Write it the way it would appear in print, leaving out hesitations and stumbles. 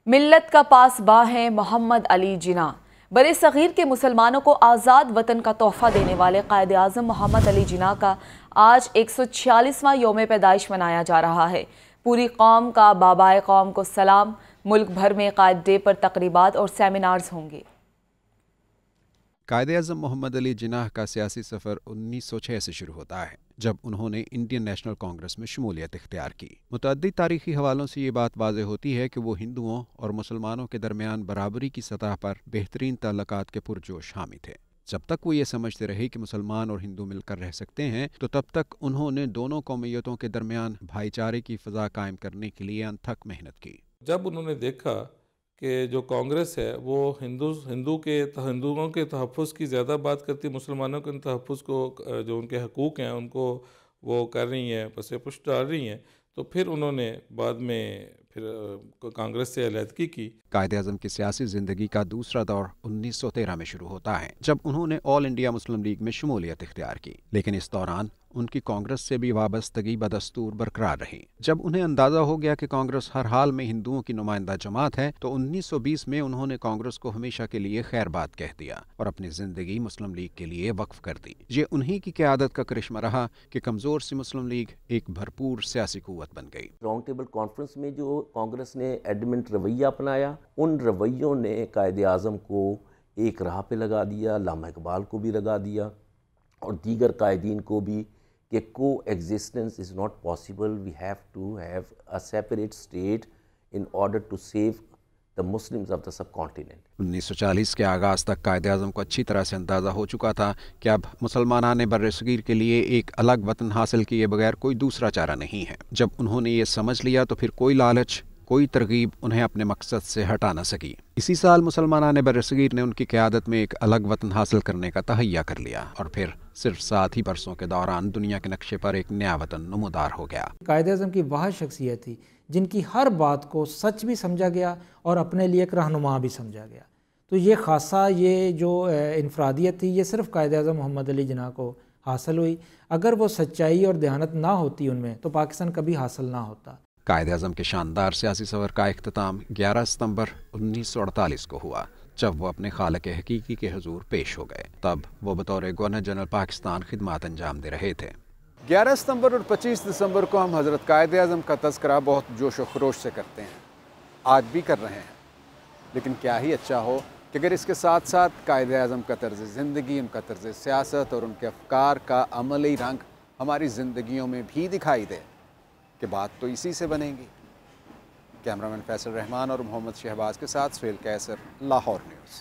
ملت کا پاسباں ہے محمد علی جناح۔ برِ صغیر کے مسلمانوں کو آزاد وطن کا تحفہ دینے والے قائد اعظم محمد علی جناح کا آج 146واں یوم پیدائش منایا جا رہا ہے۔ پوری قوم کا بابائے قوم کو سلام۔ ملک بھر میں قائد ڈے پر تقریبات اور سیمینارز ہوں گے۔ قائد اعظم محمد علی جناح کا سیاسی سفر 1906 سے شروع ہوتا ہے، جب انہوں نے انڈین نیشنل کانگریس میں شمولیت اختیار کی۔ متعدد تاریخی حوالوں سے یہ بات واضح ہوتی ہے کہ وہ ہندوؤں اور مسلمانوں کے درمیان برابری کی سطح پر بہترین تعلقات کے پرجوش حامی تھے۔ جب تک وہ یہ سمجھتے رہے کہ مسلمان اور ہندو مل کر رہ سکتے ہیں، تو تب تک انہوں نے دونوں قومیتوں کے درمیان بھائی چارے کی فضا قائم کرنے کے لیے انتھک محنت کی۔ جب انہوں نے دیکھا کہ جو کانگریس ہے وہ ہندوؤں کے تحفظ کی زیادہ بات کرتی، مسلمانوں کے تحفظ کو، جو ان کے حقوق ہیں ان کو وہ کر رہی ہیں، پس پش ڈال رہی ہیں، تو پھر انہوں نے بعد میں کانگریس سے علیحدگی کی۔ قائد اعظم کی سیاسی زندگی کا دوسرا دور 1913 میں شروع ہوتا ہے، جب انہوں نے آل انڈیا مسلم لیگ میں شمولیت اختیار کی، لیکن اس دوران ان کی کانگریس سے بھی وابستگی بدستور برقرار رہی۔ جب انہیں اندازہ ہو گیا کہ کانگریس ہر حال میں ہندوؤں کی نمائندہ جماعت ہے، تو 1920 میں انہوں نے کانگریس کو ہمیشہ کے لیے خیر بات کہہ دیا اور اپنی زندگی مسلم لیگ کے لیے وقف کر دی۔ یہ انہی کی قیادت کا کرشمہ رہا کہ کمزور سی مسلم لیگ ایک بھرپور سیاسی قوت بن گئی۔ راؤنڈ ٹیبل کانفرنس میں جو کانگریس نے ایڈمنٹ رویہ اپنایا، ان رویوں نے قائد اعظم کو ایک راہ پہ لگا دیا، علامہ اقبال کو بھی لگا دیا اور دیگر قائدین کو بھی، کہ کو existence is not possible, we have to have a separate state in order to save the Muslims of the subcontinent. 1940 کے آغاز تک قائد اعظم کو اچھی طرح سے اندازہ ہو چکا تھا کہ اب مسلمانان بر صغیر کے لیے ایک الگ وطن حاصل کیے بغیر کوئی دوسرا چارہ نہیں ہے۔ جب انہوں نے یہ سمجھ لیا تو پھر کوئی لالچ، کوئی ترغیب انہیں اپنے مقصد سے ہٹا نہ سکی۔ اسی سال مسلمانان بر صغیر نے ان کی قیادت میں ایک الگ وطن حاصل کرنے کا تہیہ کر لیا، اور پھر صرف 7 ہی برسوں کے دوران دنیا کے نقشے پر ایک نیا وطن نمودار ہو گیا۔ قائد اعظم کی وہ شخصیت تھی جن کی ہر بات کو سچ بھی سمجھا گیا اور اپنے لیے ایک رہنما بھی سمجھا گیا۔ تو یہ خاصہ، یہ جو انفرادیت تھی، یہ صرف قائد اعظم محمد علی جناح کو حاصل ہوئی۔ اگر وہ سچائی اور دیانت نہ ہوتی ان میں، تو پاکستان کبھی حاصل نہ ہوتا۔ قائد اعظم کے شاندار سیاسی سفر کا اختتام 11 ستمبر 1948 کو ہوا، جب وہ اپنے خالق حقیقی کے حضور پیش ہو گئے۔ تب وہ بطور گورنر جنرل پاکستان خدمات انجام دے رہے تھے۔ 11 ستمبر اور 25 دسمبر کو ہم حضرت قائد اعظم کا تذکرہ بہت جوش و خروش سے کرتے ہیں، آج بھی کر رہے ہیں۔ لیکن کیا ہی اچھا ہو کہ اگر اس کے ساتھ ساتھ قائد اعظم کا طرز زندگی، ان کا طرز سیاست اور ان کے افکار کا عملی رنگ ہماری زندگیوں میں بھی دکھائی دے، کہ بات تو اسی سے بنے گی۔ کیمرامین فیصل رحمان اور محمد شہباز کے ساتھ سہیل قیصر، لاہور نیوز۔